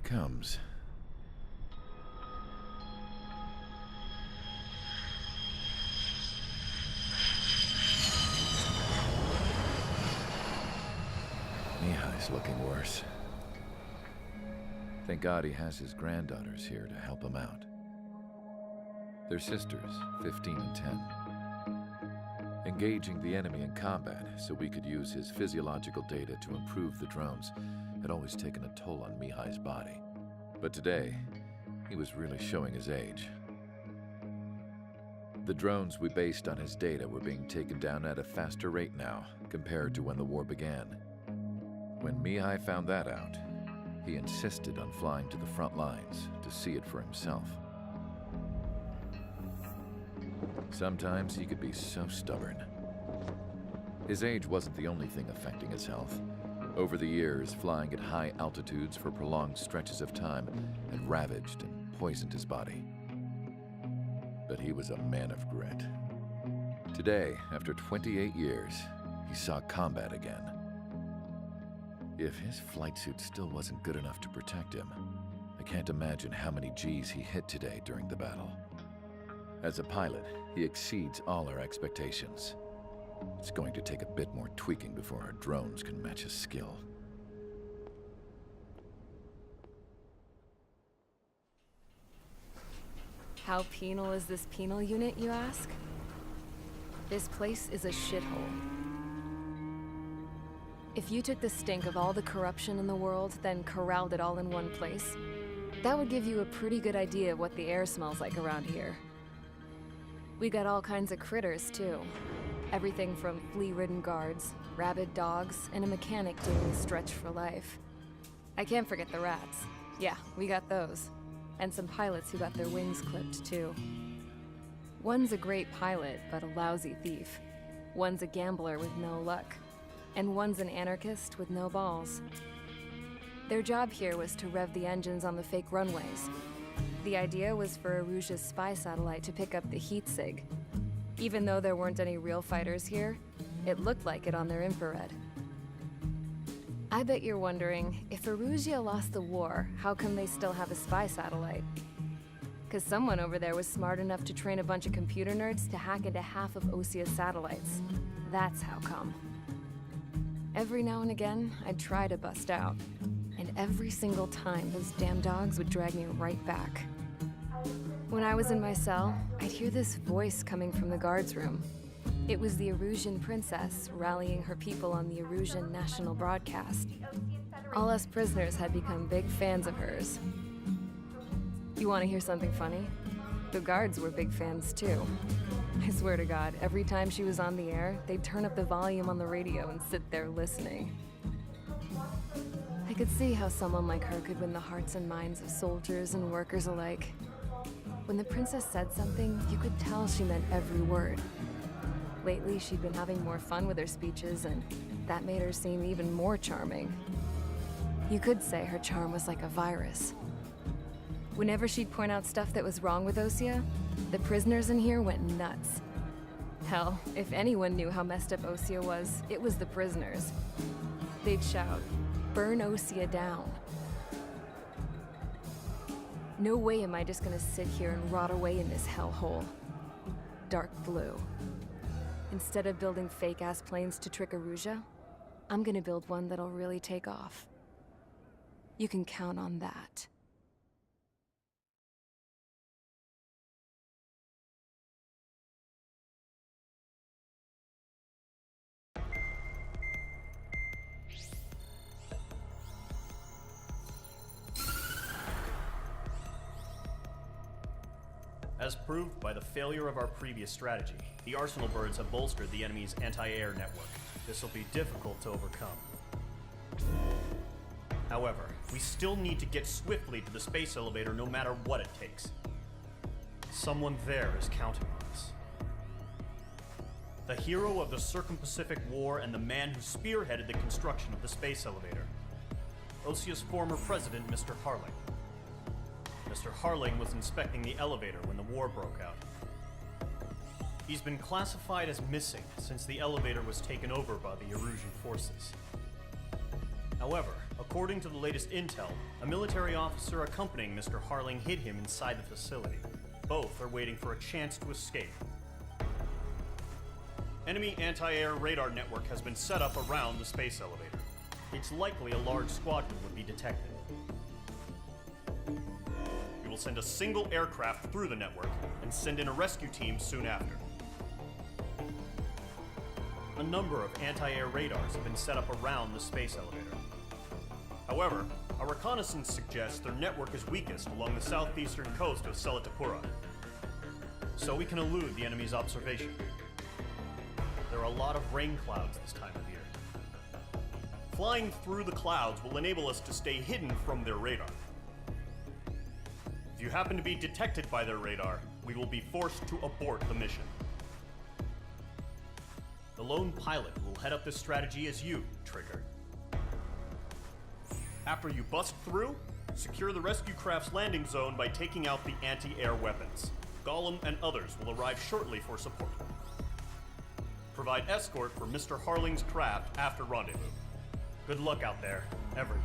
comes. Mihai's looking worse. Thank God he has his granddaughters here to help him out. They're sisters, 15 and 10. Engaging the enemy in combat so we could use his physiological data to improve the drones had always taken a toll on Mihai's body. But today, he was really showing his age. The drones we based on his data were being taken down at a faster rate now compared to when the war began. When Mihai found that out, he insisted on flying to the front lines to see it for himself. Sometimes he could be so stubborn. His age wasn't the only thing affecting his health. Over the years, flying at high altitudes for prolonged stretches of time had ravaged and poisoned his body. But he was a man of grit. Today, after 28 years, he saw combat again. If his flight suit still wasn't good enough to protect him, I can't imagine how many Gs he hit today during the battle. As a pilot, he exceeds all our expectations. It's going to take a bit more tweaking before our drones can match his skill. How penal is this penal unit, you ask? This place is a shithole. If you took the stink of all the corruption in the world, then corralled it all in one place, that would give you a pretty good idea of what the air smells like around here. We got all kinds of critters, too. Everything from flea-ridden guards, rabid dogs, and a mechanic doing the stretch for life. I can't forget the rats. Yeah, we got those. And some pilots who got their wings clipped, too. One's a great pilot, but a lousy thief. One's a gambler with no luck. And one's an anarchist with no balls. Their job here was to rev the engines on the fake runways. The idea was for Aruja's spy satellite to pick up the heat sig. Even though there weren't any real fighters here, it looked like it on their infrared. I bet you're wondering, if Aruja lost the war, how come they still have a spy satellite? 'Cause someone over there was smart enough to train a bunch of computer nerds to hack into half of Osia's satellites. That's how come. Every now and again, I'd try to bust out. And every single time, those damn dogs would drag me right back. When I was in my cell, I'd hear this voice coming from the guards room. It was the Erusian princess rallying her people on the Erusian national broadcast. All us prisoners had become big fans of hers. You want to hear something funny? The guards were big fans too. I swear to God, every time she was on the air, they'd turn up the volume on the radio and sit there listening. I could see how someone like her could win the hearts and minds of soldiers and workers alike. When the princess said something, you could tell she meant every word. Lately, she'd been having more fun with her speeches, and that made her seem even more charming. You could say her charm was like a virus. Whenever she'd point out stuff that was wrong with Osia, the prisoners in here went nuts. Hell, if anyone knew how messed up Osia was, it was the prisoners. They'd shout, "Burn Osia down." No way am I just gonna sit here and rot away in this hellhole. Dark blue. Instead of building fake-ass planes to trick Aruja, I'm gonna build one that'll really take off. You can count on that. As proved by the failure of our previous strategy, the Arsenal birds have bolstered the enemy's anti-air network. This will be difficult to overcome. However, we still need to get swiftly to the space elevator no matter what it takes. Someone there is counting on us. The hero of the Circum-Pacific War and the man who spearheaded the construction of the space elevator. Osia's former president, Mr. Harling. Mr. Harling was inspecting the elevator when the war broke out. He's been classified as missing since the elevator was taken over by the Erusian forces. However, According to the latest intel, a military officer accompanying Mr. Harling hid him inside the facility. Both are waiting for a chance to escape. Enemy anti-air radar network has been set up around the space elevator. It's likely a large squadron would be detected. We will send a single aircraft through the network and send in a rescue team soon after. A number of anti-air radars have been set up around the space elevator. However, our reconnaissance suggests their network is weakest along the southeastern coast of Selatapura, so we can elude the enemy's observation. There are a lot of rain clouds this time of year. Flying through the clouds will enable us to stay hidden from their radar. If you happen to be detected by their radar, we will be forced to abort the mission. The lone pilot will head up this strategy as you, Trigger. After you bust through, secure the rescue craft's landing zone by taking out the anti-air weapons. Gollum and others will arrive shortly for support. Provide escort for Mr. Harling's craft after rendezvous. Good luck out there, everyone.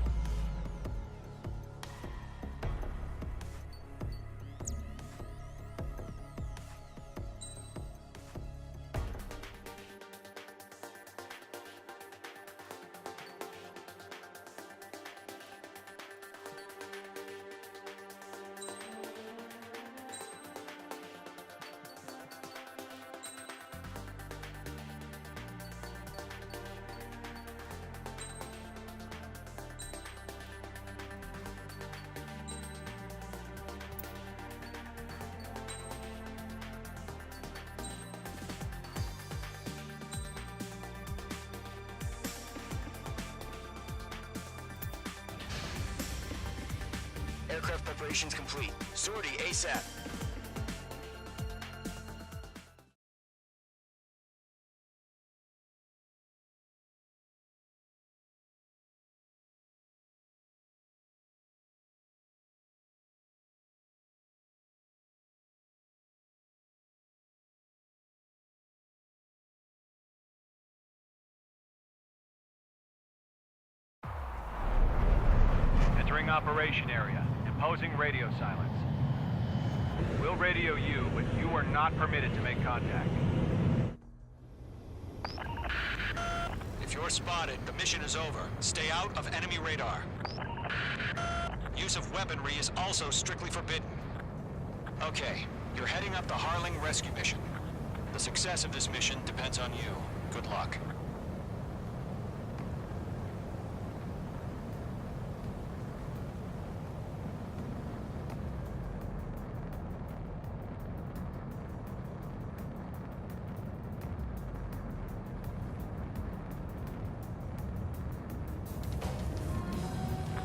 Aircraft preparations complete. Sortie ASAP. Entering operation area. Imposing radio silence. We'll radio you, but you are not permitted to make contact. If you're spotted, the mission is over. Stay out of enemy radar. Use of weaponry is also strictly forbidden. Okay, you're heading up the Harling rescue mission. The success of this mission depends on you. Good luck.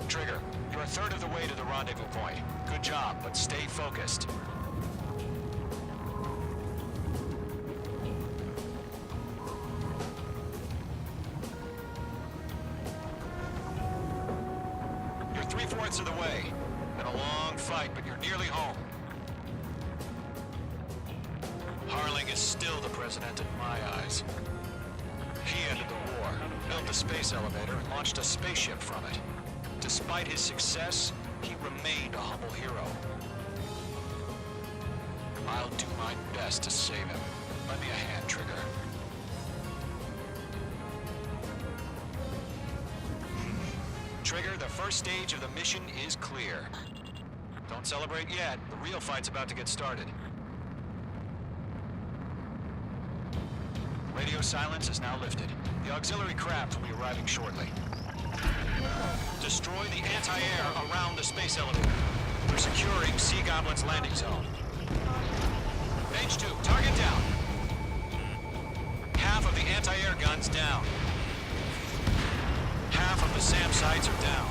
Trigger, you're a third of the way to the rendezvous point. Good job, but stay focused. You're 3/4 of the way. Been a long fight, but you're nearly home. Harling is still the president in my eyes. He ended the war, built the space elevator, and launched a spaceship from it. Despite his success, he remained a humble hero. I'll do my best to save him. Lend me a hand, Trigger. Trigger, the first stage of the mission is clear. Don't celebrate yet. The real fight's about to get started. Radio silence is now lifted. The auxiliary craft will be arriving shortly. Destroy the anti-air around the space elevator. We're securing Sea Goblin's landing zone. Range 2, target down. Half of the anti-air guns down. Half of the SAM sites are down.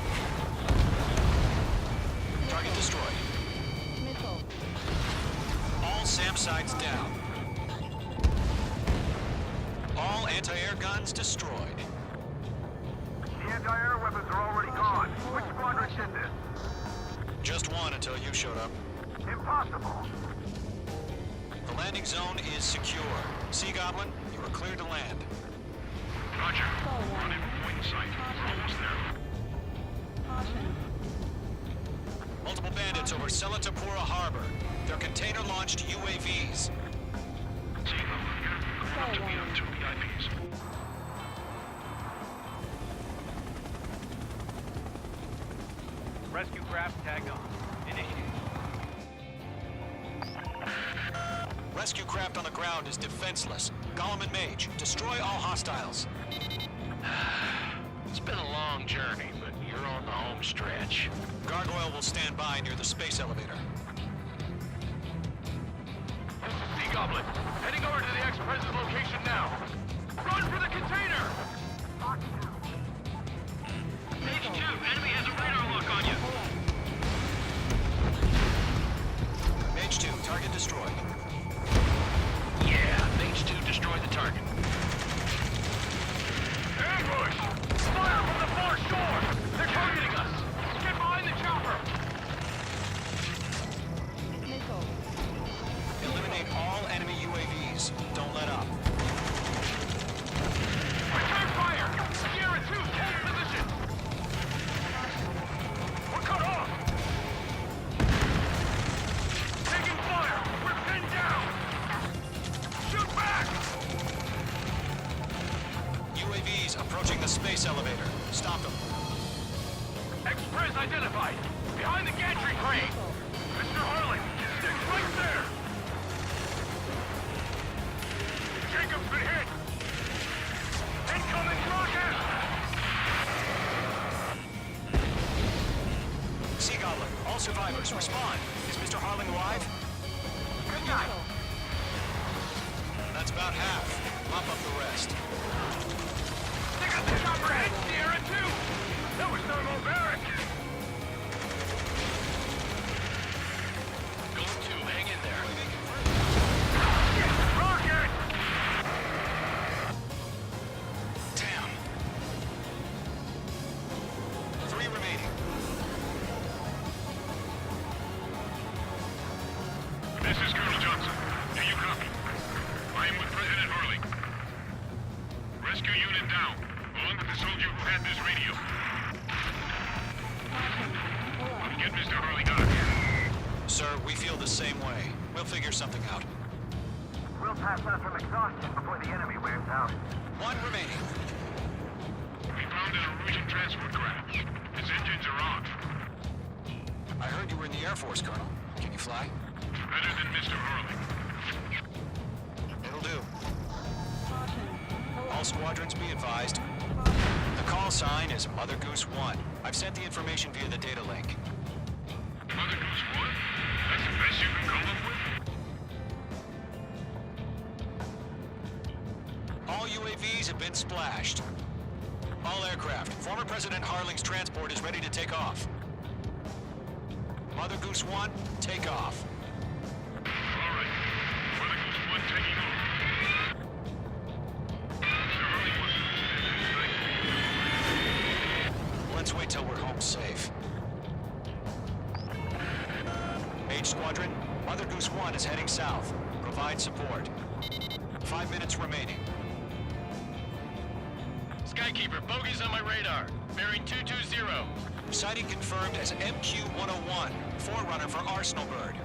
Target destroyed. All SAM sites down. All anti-air guns destroyed. The anti-air weapons are already gone. Which squadron did this? Just one until you showed up. Impossible. The landing zone is secure. Sea Goblin, you are cleared to land. Roger. Running point sight. Almost there. units over Selatapura Harbor. They're container-launched UAVs. Up to me on 2 VIPs. Rescue craft tagged on. Initiate. Rescue craft on the ground is defenseless. Gollum and Mage, destroy all hostiles. It's been a long journey, but you're on the home stretch. Gargoyle will stand by near the space elevator. Sea Goblin, heading over to the ex-president's location now. Run for the container! Mage 2, enemy has a radar lock on you. Mage 2, target destroyed. Yeah, Mage 2 destroy the target. Ambush! Fire from the far shore! They're targeting us! Get behind the chopper! Eliminate all enemy UAVs. Don't let up. Return fire! Sierra 2, hold position! We're cut off! Taking fire! We're pinned down! Shoot back! UAVs approaching the space elevator. Stop them. Express identified! Behind the gantry crane! Mr. Harling, stick right there! Jacob's been hit! Incoming rocket! Sea Goblin, all survivors, respond. Is Mr. Harling alive? Good night! That's about half. Mop up the rest. They got the chopper hit, Sierra 2! That was thermobaric! Go 2, hang in there. Rocket! Damn. 3 remaining. This is Colonel Johnson. Do you copy? I am with President Harling. Rescue unit down, along with the soldier who had this radio. Get Mr. Harling out of here. Sir, we feel the same way. We'll figure something out. We'll pass out from exhaustion before the enemy wears out. 1 remaining. We found an Norwegian transport craft. Its engines are on. I heard you were in the Air Force, Colonel. Can you fly? Better than Mr. Harling. It'll do. All squadrons be advised. The call sign is Mother Goose 1. I've sent the information via the data link. Mother Goose 1? That's the best you can come up with? All UAVs have been splashed. All aircraft. Former President Harling's transport is ready to take off. Mother Goose 1, take off. All right. Mother Goose 1 taking off. Mr. Harling wants to stay. Let's wait till we're home safe. Mage Squadron, Mother Goose 1 is heading south. Provide support. 5 minutes remaining. Skykeeper, bogey's on my radar. Bearing 220. Sighting confirmed as MQ-101, forerunner for Arsenal Bird.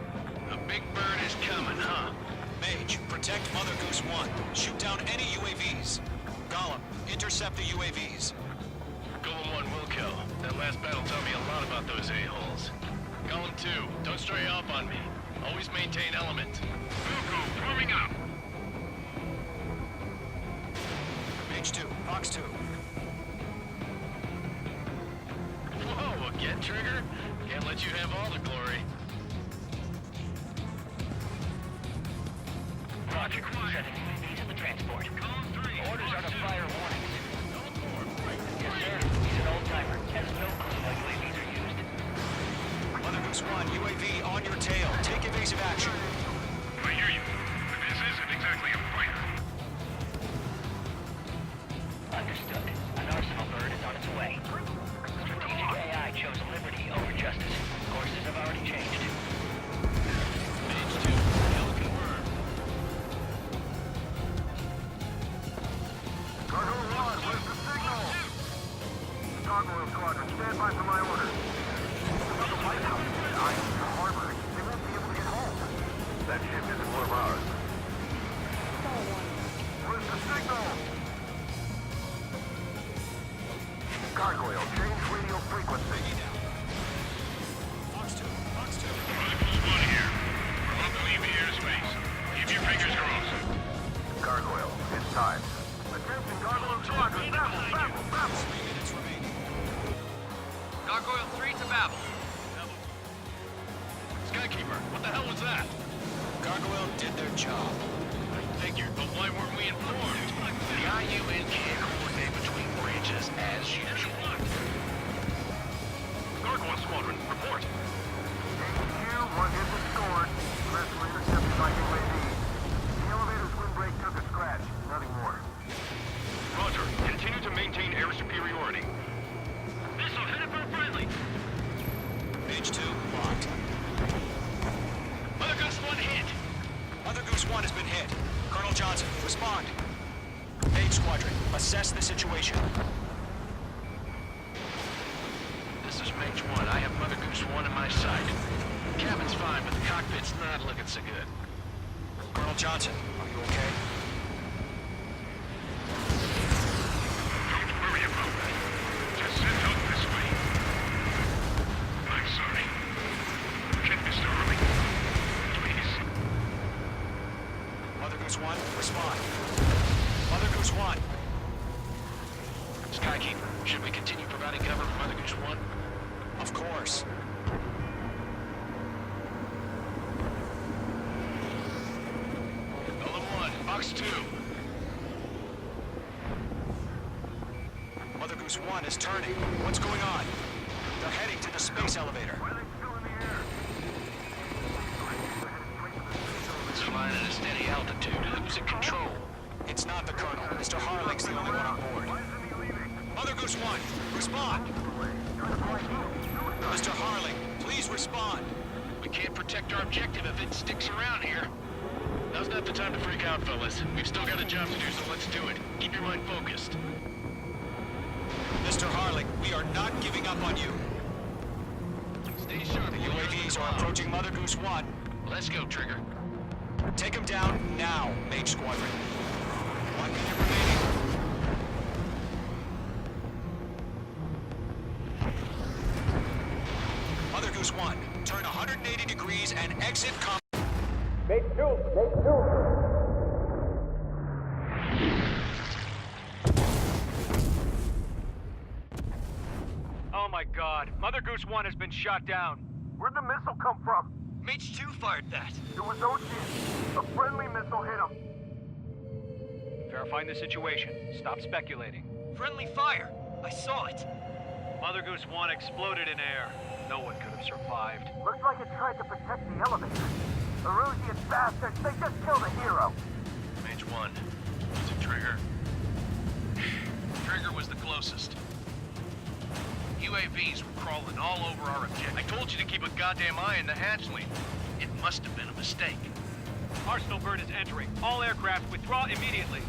A big bird is coming, huh? Mage, protect Mother Goose 1. Shoot down any UAVs. Gollum, intercept the UAVs. Golem 1 will kill. That last battle taught me a lot about those a-holes. Golem 2, don't stray off on me. Always maintain element. Wilco, forming up. Mage 2, Fox 2. Whoa, again, Trigger? Can't let you have all the glory. Roger, setting UAVs in the transport. Orders are to fire warnings. Yes, sir. He's an old-timer. Has no clue how UAVs are used. Mother Goose 1, UAV on your tail. Take evasive action. I hear you. But this isn't exactly a fighter. Understood. An Arsenal bird is on its way. Strategic AI chose liberty over justice. Courses have already changed. Mage 2, kill confirmed. Gargoyle 1, where's the signal? Gargoyle Squadron, stand by for my orders. That ship isn't one of ours. Where's the signal? Gargoyle, change radio frequency. Fox 2, Fox 2. Falcons 1 here. We're about to leave the airspace. Keep your fingers crossed. Gargoyle, it's time. Attention, Gargoyle Squadron, babble. 3 minutes remaining. Gargoyle 3 to Babel. Skykeeper, what the hell was that? Gargoyle did their job. I figured, but why weren't we informed? The IUN can't coordinate between branches as usual. Gargoyle Squadron, report. HQ, one hit was scored. Rest were intercepted by UAV. The elevator's windbreak took a scratch. Nothing more. Roger, continue to maintain air superiority. Missile headed for a friendly. Page 2, locked. Mother Goose 1 hit. Mother Goose 1 has been hit. Colonel Johnson, respond. Page Squadron, assess the situation. This is Mage 1. I have Mother Goose 1 in my sight. Cabin's fine, but the cockpit's not looking so good. Colonel Johnson, are you okay? Don't worry about that. Just send out this way. I'm sorry. Get Mr. Hurley. Please. Mother Goose 1, respond. Mother Goose 1. Skykeeper, should we continue providing cover for Mother Goose 1? Of course. Golem 1, Fox 2. Mother Goose 1 is turning. What's going on? They're heading to the space elevator. It's flying at a steady altitude. Who's in control? It's not the Colonel. Mr. Harling's the only one on board. Mother Goose 1, respond! Mr. Harling, please respond! We can't protect our objective if it sticks around here. Now's not the time to freak out, fellas. We've still got a job to do, so let's do it. Keep your mind focused. Mr. Harling, we are not giving up on you. Stay sharp. The UAVs are approaching Mother Goose 1. Let's go, Trigger. Take them down now, Mage Squadron. 1 minute remaining. Mother Goose 1, turn 180 degrees and exit com... Oh my god. Mother Goose 1 has been shot down. Where'd the missile come from? Mage 2 fired that. It was Ocean. A friendly missile hit him. Verifying the situation. Stop speculating. Friendly fire. I saw it. Mother Goose 1 exploded in air. No one could have survived. Looks like it tried to protect the elevator. Erusian bastards, they just killed a hero. Mage 1. Was it Trigger? Trigger was the closest. UAVs were crawling all over our objective. I told you to keep a goddamn eye on the hatchling. It must have been a mistake. Arsenal bird is entering. All aircraft withdraw immediately.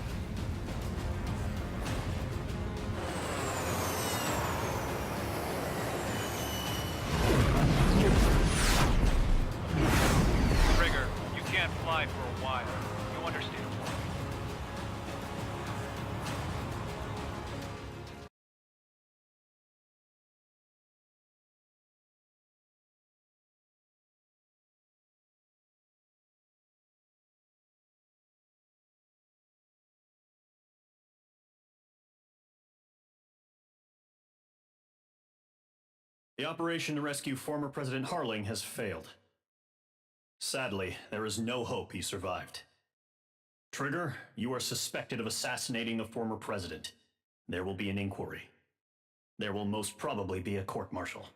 Trigger, you can't fly for a while. You understand. The operation to rescue former President Harling has failed. Sadly, there is no hope he survived. Trigger, you are suspected of assassinating the former president. There will be an inquiry. There will most probably be a court-martial.